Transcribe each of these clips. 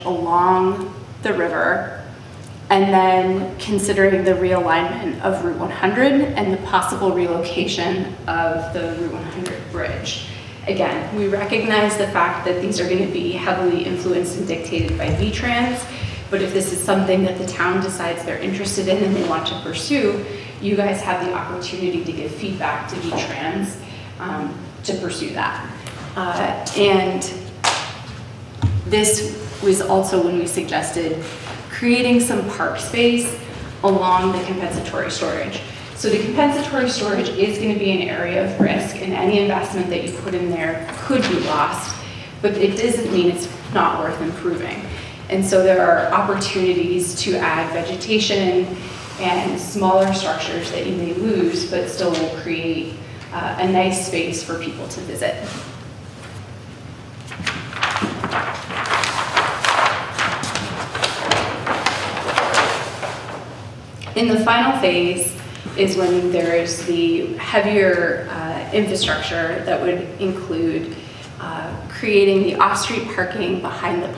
along the river, and then considering the realignment of Route 100 and the possible relocation of the Route 100 bridge. Again, we recognize the fact that these are going to be heavily influenced and dictated by VTrans, but if this is something that the town decides they're interested in and they want to pursue, you guys have the opportunity to give feedback to VTrans to pursue that. And this was also when we suggested creating some park space along the compensatory storage. So the compensatory storage is going to be an area of risk, and any investment that you put in there could be lost, but it doesn't mean it's not worth improving. And so there are opportunities to add vegetation and smaller structures that you may lose, but still will create a nice space for people to visit. In the final phase is when there is the heavier infrastructure that would include creating the off-street parking behind the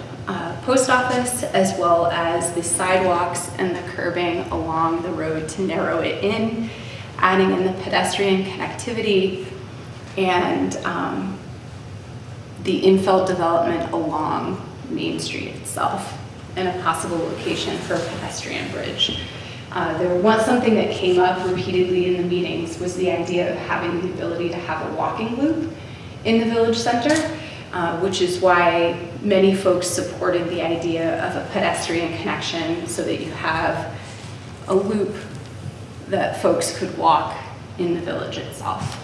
post office, as well as the sidewalks and the curbing along the road to narrow it in, adding in the pedestrian connectivity, and the infill development along Main Street itself, and a possible location for a pedestrian bridge. Something that came up repeatedly in the meetings was the idea of having the ability to have a walking loop in the village center, which is why many folks supported the idea of a pedestrian connection so that you have a loop that folks could walk in the village itself.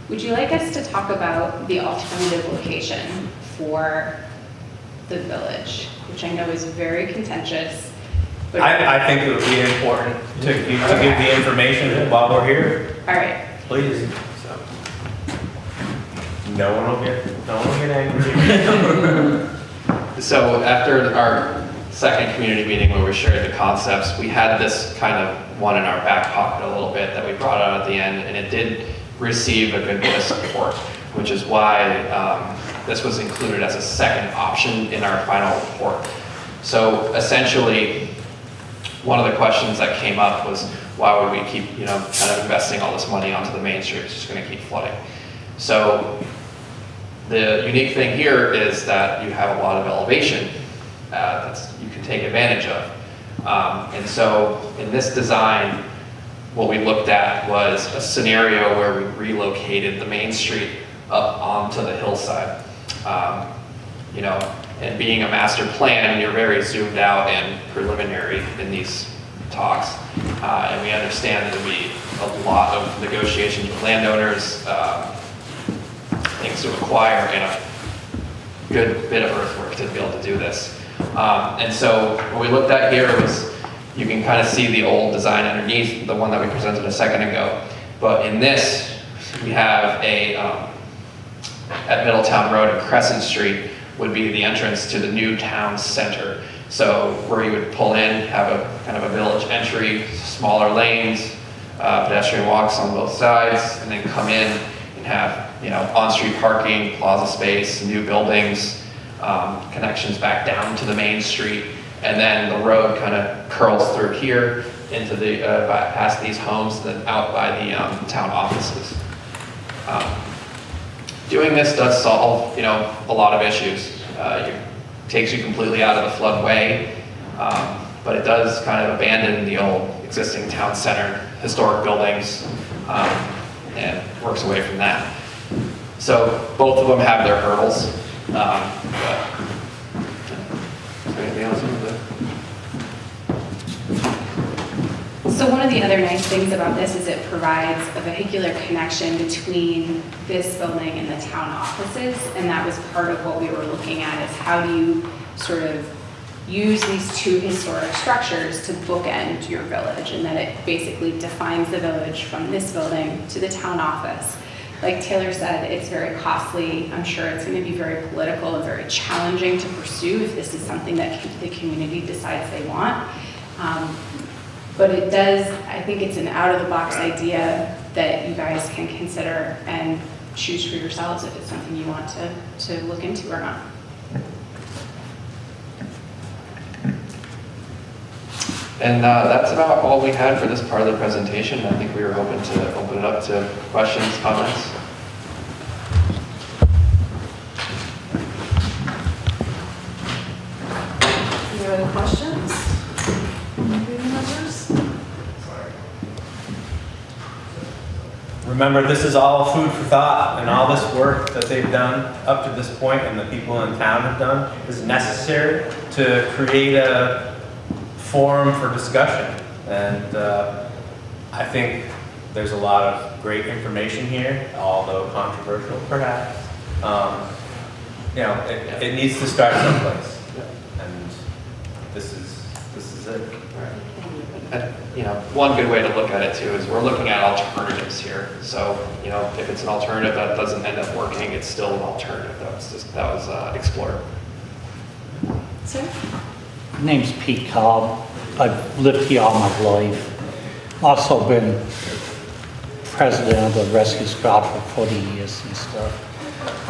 Would you like us to talk about the alternative location for the village, which I know is very contentious? But I think it would be important to give the information while we're here. All right. Please. So. No one will get angry. So after our second community meeting where we shared the concepts, we had this kind of one in our back pocket a little bit that we brought out at the end, and it did receive a good bit of support, which is why this was included as a second option in our final report. So essentially, one of the questions that came up was, why would we keep, kind of investing all this money onto the Main Street? It's just going to keep flooding. So the unique thing here is that you have a lot of elevation that you can take advantage of. And so in this design, what we looked at was a scenario where we relocated the Main Street up onto the hillside. And being a master plan, you're very zoomed out and preliminary in these talks. And we understand that there'll be a lot of negotiations with landowners, things to acquire, and a good bit of earthwork to be able to do this. And so what we looked at here was, you can kind of see the old design underneath, the one that we presented a second ago. But in this, we have at Middletown Road and Crescent Street would be the entrance to the new town center. So where you would pull in, have a kind of a village entry, smaller lanes, pedestrian walks on both sides, and then come in and have on-street parking, plaza space, new buildings, connections back down to the main street. And then the road kind of curls through here into the past these homes, and then out by the town offices. Doing this does solve, a lot of issues. It takes you completely out of the floodway, but it does kind of abandon the old existing town center, historic buildings, and works away from that. So both of them have their hurdles. Anything else? So one of the other nice things about this is it provides a vehicular connection between this building and the town offices, and that was part of what we were looking at, is how do you sort of use these two historic structures to bookend your village, and that it basically defines the village from this building to the town office. Like Taylor said, it's very costly. I'm sure it's going to be very political and very challenging to pursue if this is something that the community decides they want. But it does, I think it's an out-of-the-box idea that you guys can consider and choose for yourselves if it's something you want to look into or not. And that's about all we had for this part of the presentation. I think we were hoping to open it up to questions, comments. Any other questions? Committee members? Remember, this is all food for thought, and all this work that they've done up to this point and the people in town have done is necessary to create a forum for discussion. And I think there's a lot of great information here, although controversial perhaps. You know, it needs to start someplace, and this is it. And, you know, one good way to look at it too is we're looking at alternatives here. So, you know, if it's an alternative that doesn't end up working, it's still an alternative that was explored. Sir? My name's Pete Cobb. I've lived here all my life. Also been president of the rescue squad for 40 years and stuff.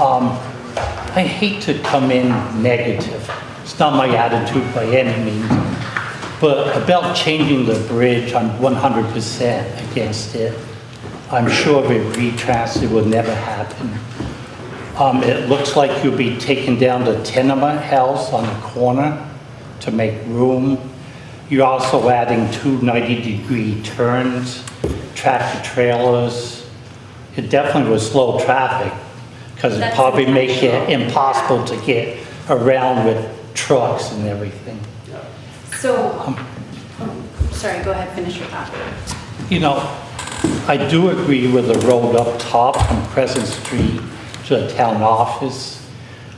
I hate to come in negative. It's not my attitude by any means. But about changing the bridge, I'm 100% against it. I'm sure if it retracts, it will never happen. It looks like you'll be taking down the tenement house on the corner to make room. You're also adding 2 90-degree turns, tractor trailers. It definitely will slow traffic because it That's probably make it intentional. impossible to get around with trucks and everything. So, sorry, go ahead, finish your thought. You know, I do agree with the road up top from Crescent Street to the town office.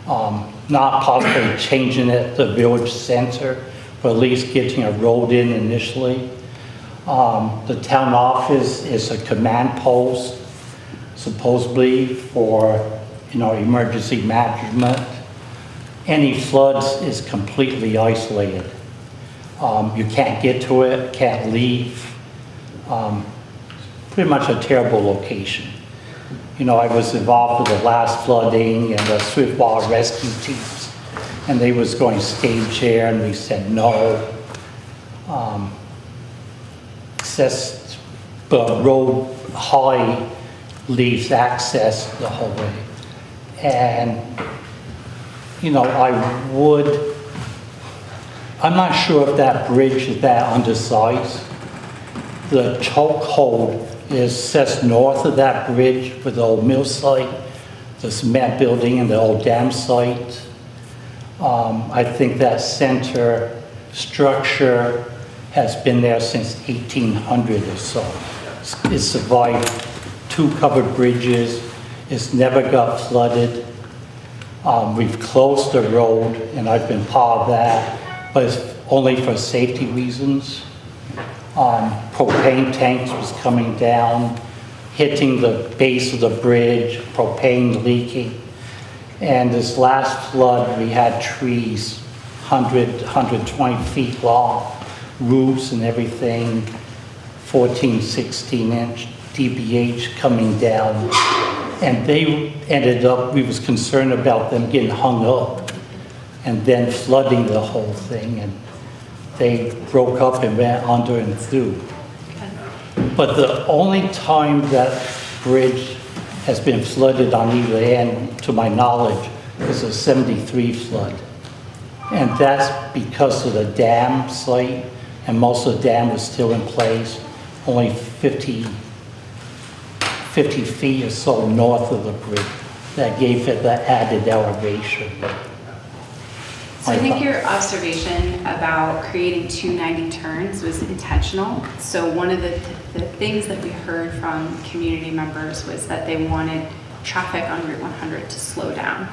Not possibly changing it to village center, but at least getting a road in initially. The town office is a command post, supposedly for, you know, emergency management. Any floods is completely isolated. You can't get to it, can't leave. Pretty much a terrible location. You know, I was involved with the last flooding and the swiftwater rescue teams, and they was going stage there, and we said no. Access, but road high leaves access the whole way. And, you know, I'm not sure if that bridge is that undersized. The chokehold is just north of that bridge with the old mill site, the cement building and the old dam site. I think that center structure has been there since 1800 or so. It survived 2 covered bridges. It's never got flooded. We've closed the road, and I've been part of that, but it's only for safety reasons. Propane tanks was coming down, hitting the base of the bridge, propane leaking. And this last flood, we had trees 120 feet long, roots and everything, 14, 16-inch DBH coming down. And they ended up, we was concerned about them getting hung up and then flooding the whole thing, and they broke up and went under and through. But the only time that bridge has been flooded on either end, to my knowledge, is a 73 flood. And that's because of the dam site, and most of the dam was still in place, only 50 feet or so north of the bridge. That gave it the added elevation. So I think your observation about creating 290 turns was intentional. So one of the things that we heard from community members was that they wanted traffic on Route 100 to slow down.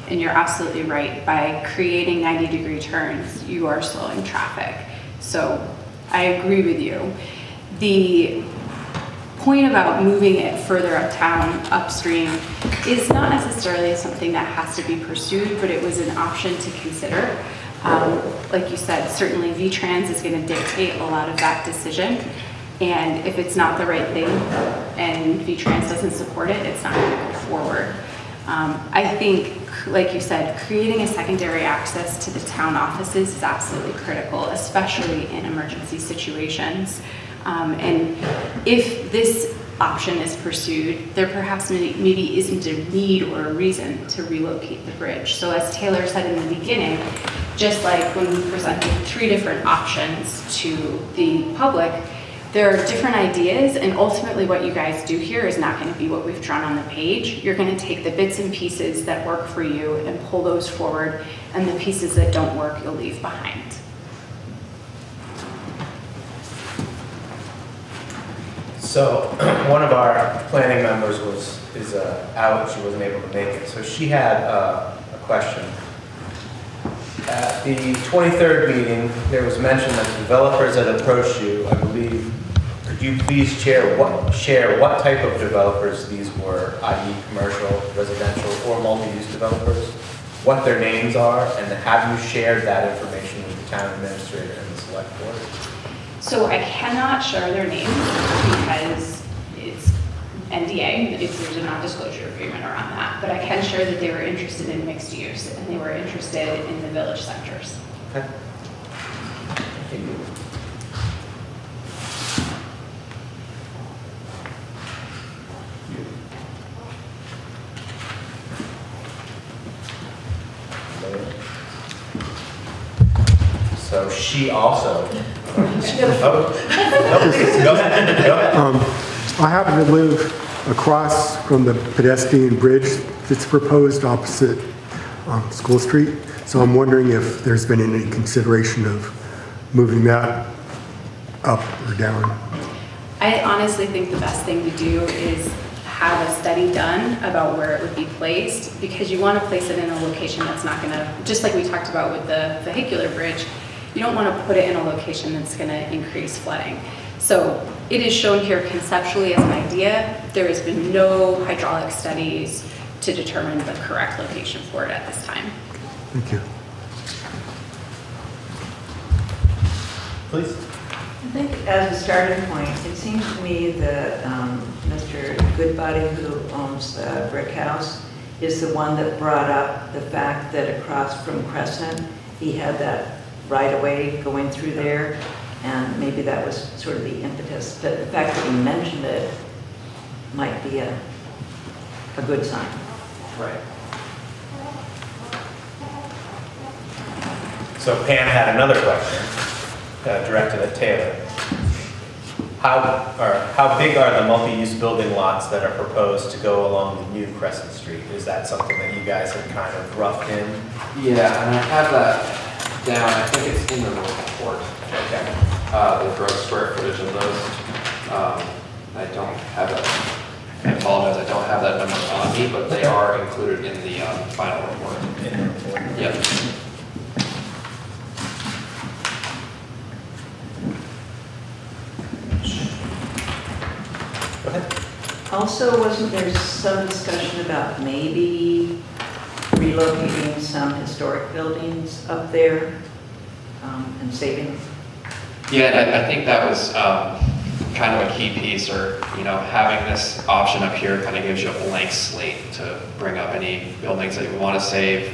And you're absolutely right. By creating 90-degree turns, you are slowing traffic. So I agree with you. The point about moving it further uptown, upstream, is not necessarily something that has to be pursued, but it was an option to consider. Like you said, certainly V-Trans is going to dictate a lot of that decision. And if it's not the right thing and V-Trans doesn't support it, it's not going to go forward. I think, like you said, creating a secondary access to the town offices is absolutely critical, especially in emergency situations. And if this option is pursued, there perhaps maybe isn't a need or a reason to relocate the bridge. So as Taylor said in the beginning, just like when we presented 3 different options to the public, there are different ideas, and ultimately what you guys do here is not going to be what we've drawn on the page. You're going to take the bits and pieces that work for you and pull those forward, and the pieces that don't work, you'll leave behind. So one of our planning members is out, she wasn't able to make it. So she had a question. At the 23rd meeting, there was mention that developers had approached you, I believe. Could you please share what type of developers these were, i.e. commercial, residential, or multi-use developers? What their names are, and have you shared that information with the town administrator and the select board? So I cannot share their names because it's NDA, there's a non-disclosure agreement around that, but I can share that they were interested in mixed use and they were interested in the village centers. Okay. Thank you. So she also. Go ahead. I happen to live across from the pedestrian bridge that's proposed opposite School Street. So I'm wondering if there's been any consideration of moving that up or down. I honestly think the best thing to do is have a study done about where it would be placed, because you want to place it in a location that's not going to, just like we talked about with the vehicular bridge, you don't want to put it in a location that's going to increase flooding. So it is shown here conceptually as an idea. There has been no hydraulic studies to determine the correct location for it at this time. Thank you. Please. I think as a starting point, it seems to me that Mr. Goodbody, who owns the brick house, is the one that brought up the fact that across from Crescent, he had that right-of-way going through there, and maybe that was sort of the impetus. But the fact that he mentioned it might be a good sign. Right. So Pam had another question directed at Taylor. How big are the multi-use building lots that are proposed to go along the new Crescent Street? Is that something that you guys have kind of roughed in? Yeah, and I have that down, I think it's in the report. Okay. The gross square footage of those. I don't have it, I apologize, I don't have that number on me, but they are included in the final report. In the report. Yep. Go ahead. Also, wasn't there some discussion about maybe relocating some historic buildings up there and saving? Yeah, I think that was kind of a key piece, or, you know, having this option up here kind of gives you a blank slate to bring up any buildings that you want to save,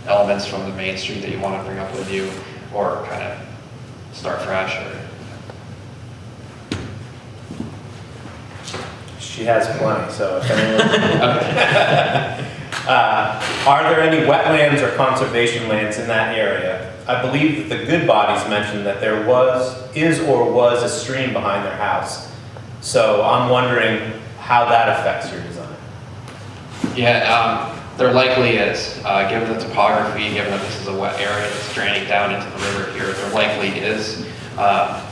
elements from the main street that you want to bring up with you, or kind of start fresh. Or She has plenty, so if anyone... Are there any wetlands or conservation lands in that area? I believe that the Goodbodies mentioned that there is a stream behind their house. So I'm wondering how that affects your design. yeah, there likely is, given the topography, given that this is a wet area that's draining down into the river here, there likely is.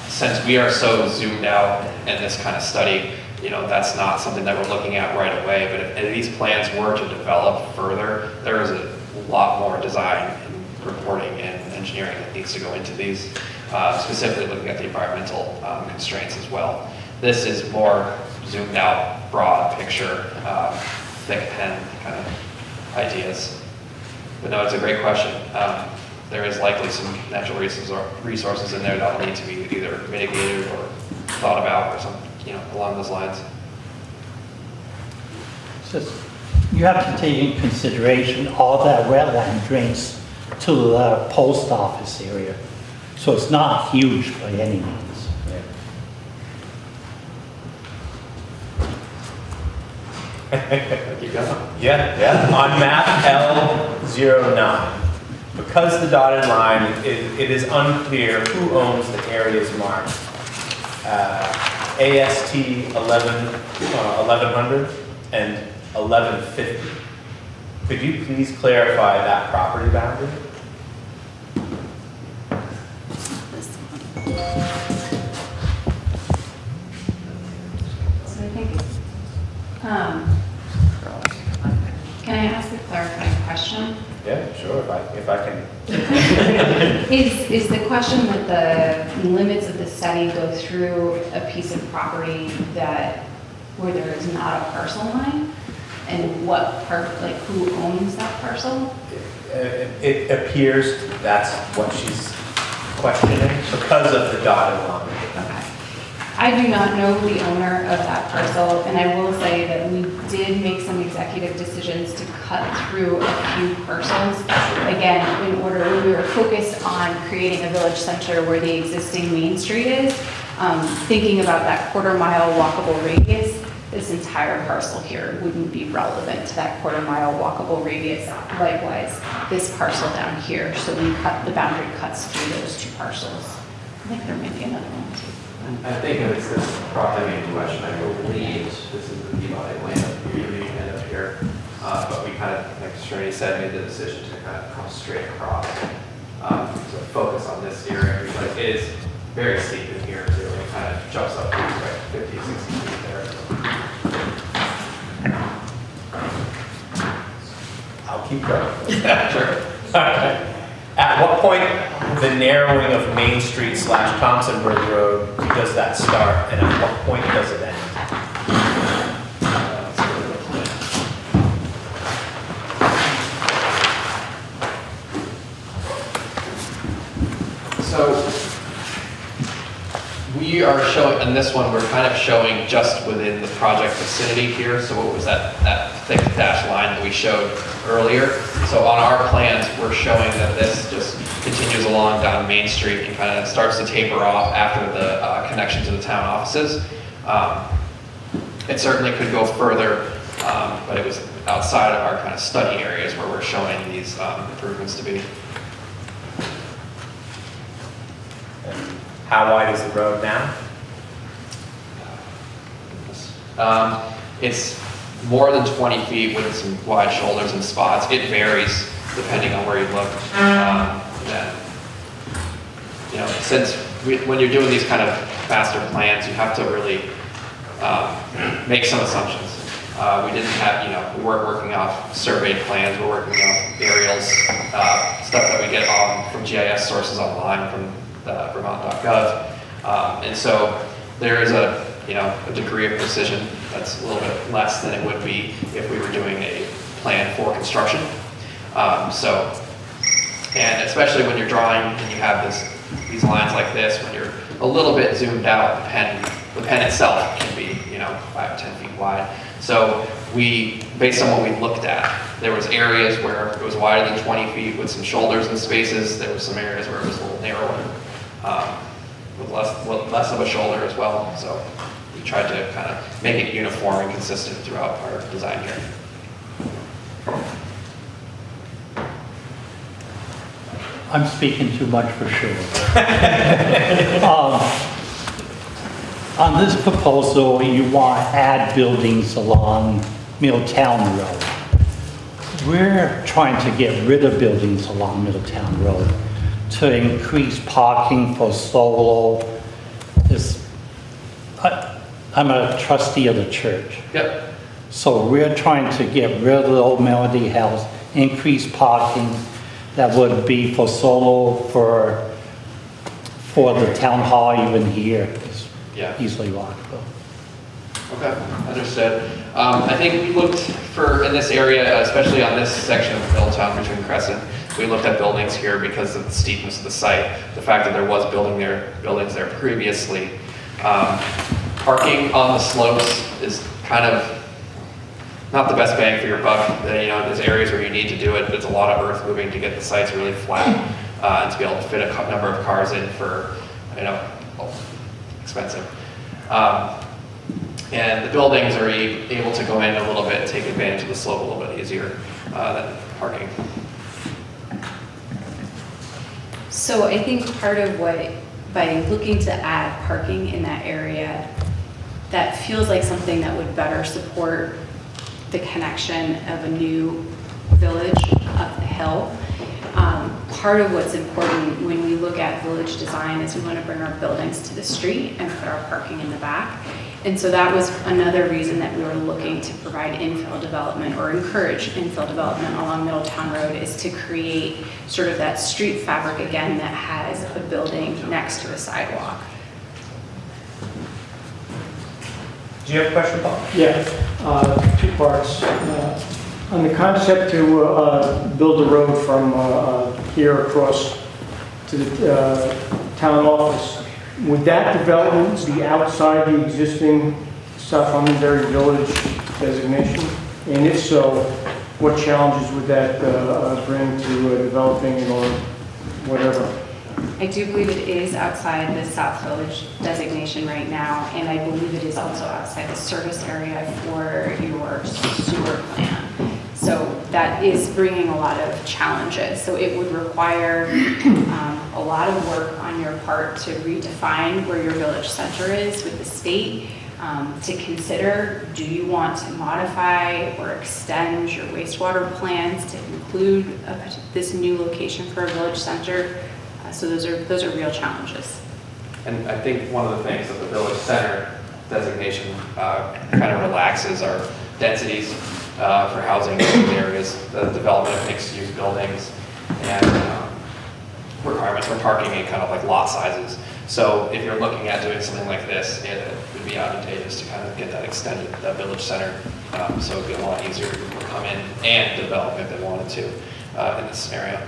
Since we are so zoomed out in this kind of study, you know, that's not something that we're looking at right away, but if these plans were to develop further, there is a lot more design and reporting and engineering that needs to go into these, specifically looking at the environmental constraints as well. This is more zoomed out, broad picture, thick pen kind of ideas. But no, it's a great question. there is likely some natural resources in there that will need to be either mitigated or thought about or something, along those lines. It's just, you have to take in consideration all that wetland drains to the post office area. So it's not huge by any means. Keep going. Yeah. On map L09, because the dotted line, it is unclear who owns the areas marked. AST 1100 and 1150. Could you please clarify that property boundary? This one. So I think, can I ask a clarifying question? Yeah, sure, if I can. Is the question that the limits of the study go through a piece of property where there is not a parcel line? And what part, like who owns that parcel? It appears that's what she's questioning because of the dotted line. Okay. I do not know the owner of that parcel, and I will say that we did make some executive decisions to cut through a few parcels. Again, when we were focused on creating a village center where the existing Main Street is, thinking about that quarter-mile walkable radius, this entire parcel here wouldn't be relevant to that quarter-mile walkable radius. Likewise, this parcel down here, so the boundary cuts through those two parcels. I think there may be another one too. I think it's this property in question, I believe this is the Peabody land end up here. But we kind of, like Srini said, made the decision to kind of come straight across. So focus on this area because it is very steep in here too. It kind of jumps up to like 50, 60 feet there. I'll keep going. Yeah, sure. At what point the narrowing of Main Street / Thompson Bridge Road does that start, and at what point does it end? So we are showing, in this one, we're kind of showing just within the project vicinity here. So what was that thick dashed line that we showed earlier? So on our plans, we're showing that this just continues along down Main Street and kind of starts to taper off after the connection to the town offices. It certainly could go further, but it was outside of our kind of study areas where we're showing these improvements to be. How wide is the road now? It's more than 20 feet with some wide shoulders and spots. It varies depending on where you look. Since when you're doing these kind of master plans, you have to really make some assumptions. We didn't have, we weren't working off surveyed plans. We're working off aerials, stuff that we get from GIS sources online from Vermont.gov. And so there is a degree of precision that's a little bit less than it would be if we were doing a plan for construction. And especially when you're drawing and you have these lines like this, when you're a little bit zoomed out, the pen itself can be 5 or 10 feet wide. So based on what we looked at, there was areas where it was wider than 20 feet with some shoulders and spaces. There were some areas where it was a little narrower, with less of a shoulder as well. So we tried to kind of make it uniform and consistent throughout our design here. I'm speaking too much for sure. On this proposal, you want to add buildings along Middletown Road. We're trying to get rid of buildings along Middletown Road to increase parking for solo. I'm a trustee of the church. Yep. So we're trying to get rid of the old Melody House, increase parking that would be for solo, for the town hall, even here. It's Yeah. easily walkable. Okay, understood. I think we looked for, in this area, especially on this section of Middletown between Crescent, we looked at buildings here because of the steepness of the site, the fact that there was buildings there previously. Parking on the slopes is kind of not the best bang for your buck. You know, there's areas where you need to do it, but it's a lot of earth moving to get the sites really flat, and to be able to fit a number of cars in for, you know, well, expensive. And the buildings are able to go in a little bit, take advantage of the slope a little bit easier than parking. So I think part of what, by looking to add parking in that area, that feels like something that would better support the connection of a new village up the hill. Part of what's important when we look at village design is we want to bring our buildings to the street and put our parking in the back. And so that was another reason that we were looking to provide infill development or encourage infill development along Middletown Road, is to create sort of that street fabric again that has a building next to a sidewalk. Do you have a question, Paul? Yeah, 2 parts. On the concept to build a road from here across to the town office, would that development be outside the existing South Londonderry Village designation? And if so, what challenges would that bring to developing or whatever? I do believe it is outside the South Village designation right now, and I believe it is also outside the service area for your sewer plan. So that is bringing a lot of challenges. So it would require a lot of work on your part to redefine where your village center is with the state, to consider, do you want to modify or extend your wastewater plans to include this new location for a village center? So those are real challenges. And I think one of the things that the village center designation kind of relaxes are densities for housing in these areas, the development of mixed-use buildings, and requirements for parking and kind of like lot sizes. So if you're looking at doing something like this, it would be advantageous to kind of get that extended, that village center, so it'd be a lot easier to come in and develop if they wanted to in this scenario.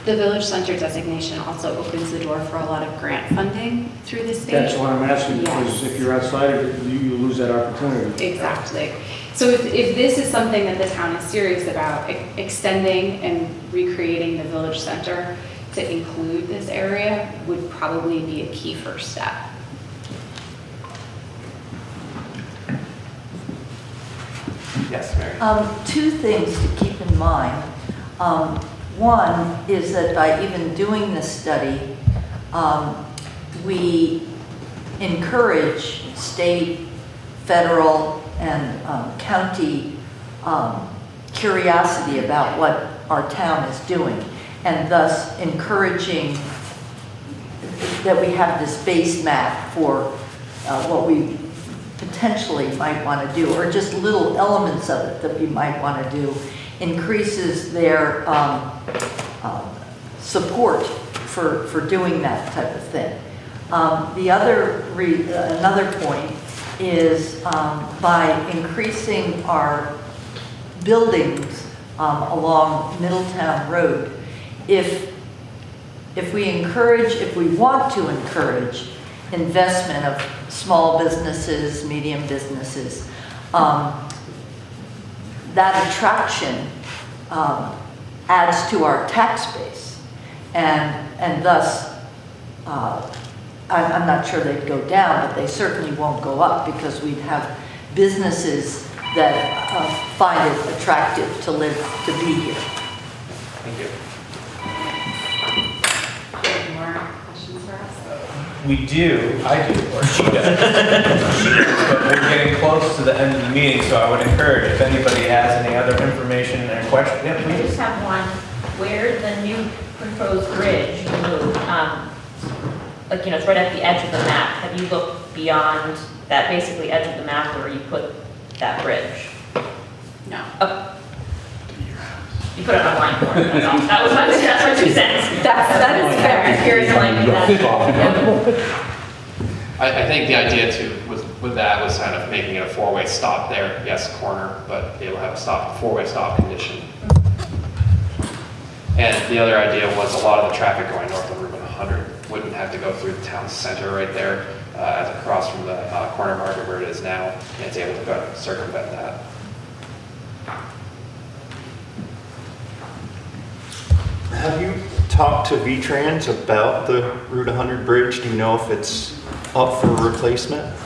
The village center designation also opens the door for a lot of grant funding through the state. That's what I'm asking, because Yes. if you're outside of it, you lose that opportunity. Exactly. So if this is something that the town is serious about, extending and recreating the village center to include this area would probably be a key first step. Yes, Mary? 2 things to keep in mind. One is that by even doing this study, we encourage state, federal, and county curiosity about what our town is doing, and thus encouraging that we have this base map for what we potentially might want to do, or just little elements of it that we might want to do, increases their support for doing that type of thing. Another point is by increasing our buildings along Middletown Road, if we want to encourage investment of small businesses, medium businesses, that attraction adds to our tax base, and thus I'm not sure they'd go down, but they certainly won't go up, because we'd have businesses that find it attractive to be here. Thank you. Any more questions for us? We do, I do, or she does. But we're getting close to the end of the meeting, so I would encourage, if anybody has any other information or question, yeah, I please. just have one, where the new proposed bridge will move, like, you know, it's right at the edge of the map. Have you looked beyond that basically edge of the map where you put that bridge? No. Oh. You put it on a line for it, that's all. That's my 2 cents. That is fair. I'm just curious, like, that. I think the idea too was with that was kind of making it a four-way stop there. Yes, corner, but be able to have a stop, four-way stop condition. And the other idea was a lot of the traffic going north of Route 100 wouldn't have to go through the town center right there, as across from the corner market where it is now, and it's able to go circumvent that. Have you talked to V-Trans about the Route 100 bridge? Do you know if it's up for replacement?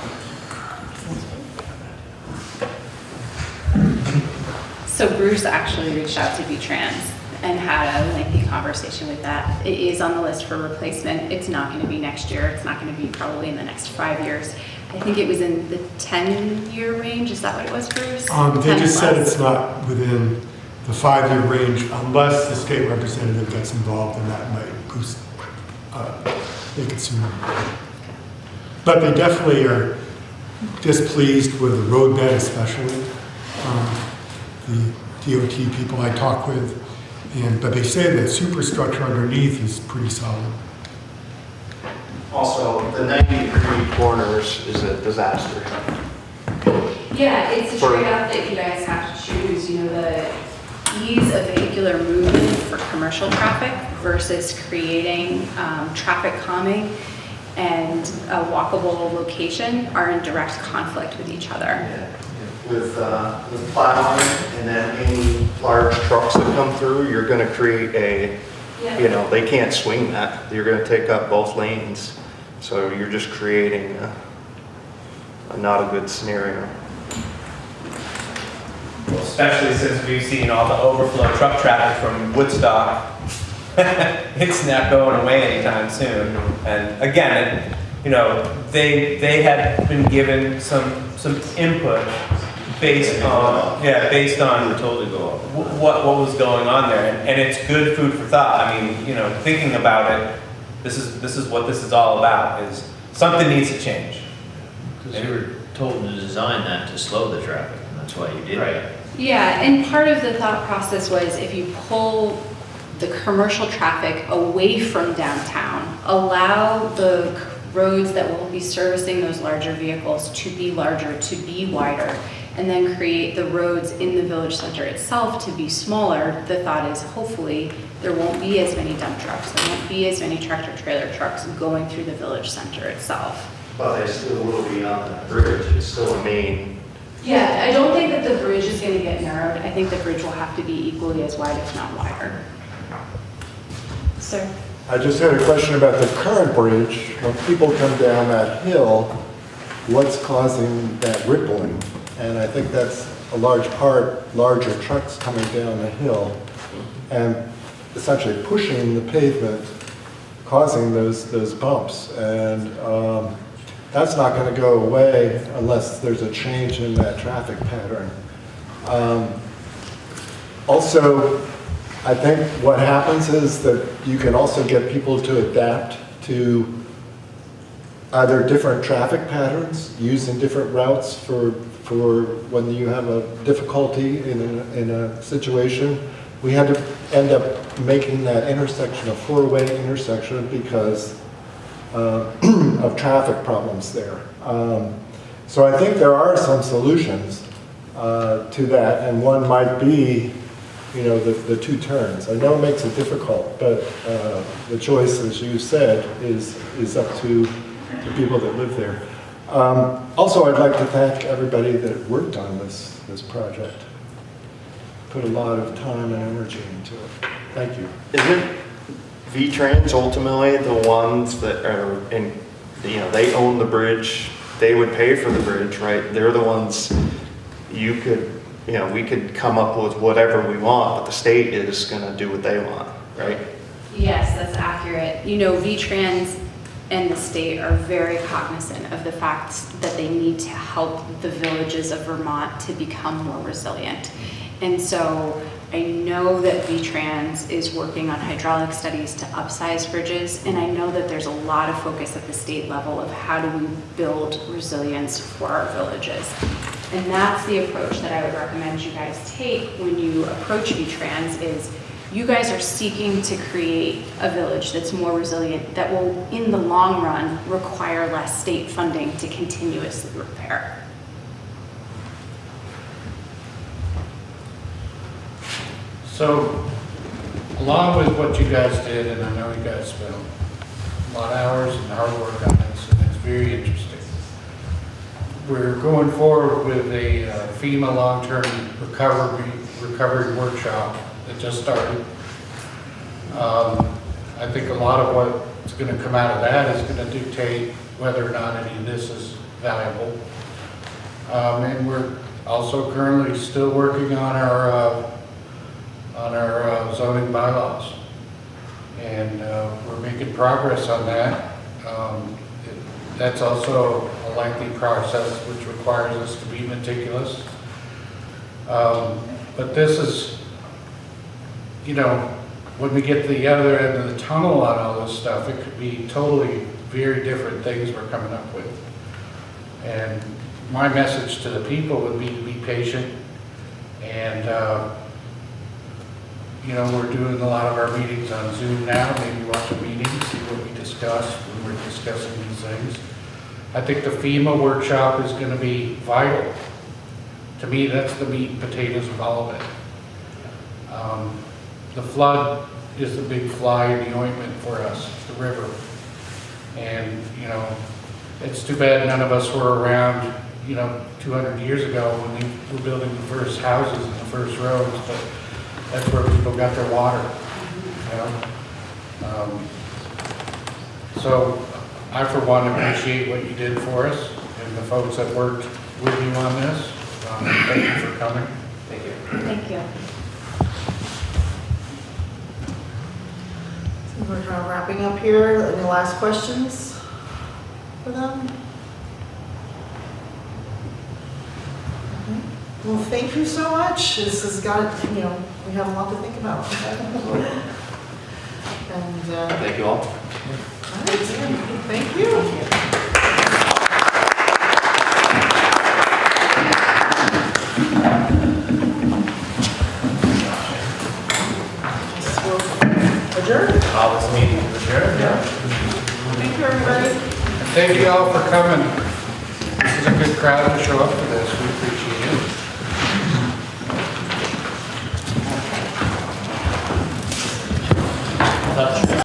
So Bruce actually reached out to V-Trans and had a lengthy conversation with that. It is on the list for replacement. It's not going to be next year. It's not going to be probably in the next 5 years. I think it was in the 10-year range. Is that what it was, Bruce? They 10 just said plus. it's not within the 5-year range unless the state representative gets involved, and that might boost, make it sooner. But they definitely are displeased with the roadbed especially. The DOT people I talk with, but they say that superstructure underneath is pretty solid. Also, the 90-degree corners is a disaster. Yeah, it's a For- trade-off that you guys have to choose, you know, the ease of vehicular movement for commercial traffic versus creating traffic calming and a walkable location are in direct conflict with each other. With plowing and then any large trucks that come through, you're going to create a, they can't swing that. You're going to take up both lanes. So you're just creating a not a good scenario. Well, especially since we've seen all the overflow truck traffic from Woodstock. It's not going away anytime soon. And again, they had been given some input based on what was going on there, and it's good food for thought. I mean, thinking about it, this is what this is all about. Is something needs to change. Because you were told to design that to slow the traffic, and that's why you did it. Yeah, and part of the thought process was if you pull the commercial traffic away from downtown, allow the roads that will be servicing those larger vehicles to be larger, to be wider, and then create the roads in the village center itself to be smaller, the thought is hopefully there won't be as many dump trucks, there won't be as many tractor trailer trucks going through the village center itself. But they still will be on that bridge. It's still a main. Yeah, I don't think that the bridge is going to get narrowed. I think the bridge will have to be equally as wide, if not wider. Sir? I just had a question about the current bridge. When people come down that hill, what's causing that rippling? And I think that's a large part, larger trucks coming down the hill and essentially pushing the pavement, causing those bumps. And that's not going to go away unless there's a change in that traffic pattern. Also, I think what happens is that you can also get people to adapt to either different traffic patterns, using different routes for when you have a difficulty in a situation. We had to end up making that intersection a four-way intersection because of traffic problems there. So I think there are some solutions to that, and one might be, the two turns. I know it makes it difficult, but the choice, as you said, is up to the people that live there. Also, I'd like to thank everybody that worked on this project. Put a lot of time and energy into it. Thank you. Isn't V-Trans ultimately the ones that are in, they own the bridge, they would pay for the bridge, right? They're the ones we could come up with whatever we want, but the state is gonna do what they want, right? Yes, that's accurate. V-Trans and the state are very cognizant of the fact that they need to help the villages of Vermont to become more resilient. And so I know that V-Trans is working on hydraulic studies to upsize bridges, and I know that there's a lot of focus at the state level of how do we build resilience for our villages. And that's the approach that I would recommend you guys take when you approach V-Trans is You guys are seeking to create a village that's more resilient, that will, in the long run, require less state funding to continuously repair. So, along with what you guys did, and I know you guys spent a lot of hours and hard work on this, and it's very interesting. We're going forward with a FEMA long-term recovery workshop that just started. I think a lot of what's going to come out of that is going to dictate whether or not any of this is valuable. And we're also currently still working on our zoning bylaws. And we're making progress on that. That's also a lengthy process which requires us to be meticulous. But this is, you know, when we get to the other end of the tunnel on all this stuff, it could be totally very different things we're coming up with. And my message to the people would be to be patient. And, you know, we're doing a lot of our meetings on Zoom now. Maybe watch a meeting, see what we discuss when we're discussing these things. I think the FEMA workshop is going to be vital. To me, that's the meat and potatoes of all of it. The flood is the big fly in the ointment for us, the river. And, you know, it's too bad none of us were around, you know, 200 years ago when they were building the first houses and the first roads, but that's where people got their water, you know. So I, for one, appreciate what you did for us and the folks that worked with you on this. Thank you for coming. Thank you. Thank you. We're wrapping up here. Any last questions for them? Okay. Well, thank you so much. This has got, you know, we have a lot to think about. And Thank you all. all right, thank you. Adjourned. This meeting is adjourned. Thank you, everybody. Thank you all for coming. This is a good crowd to show up to this. We appreciate it.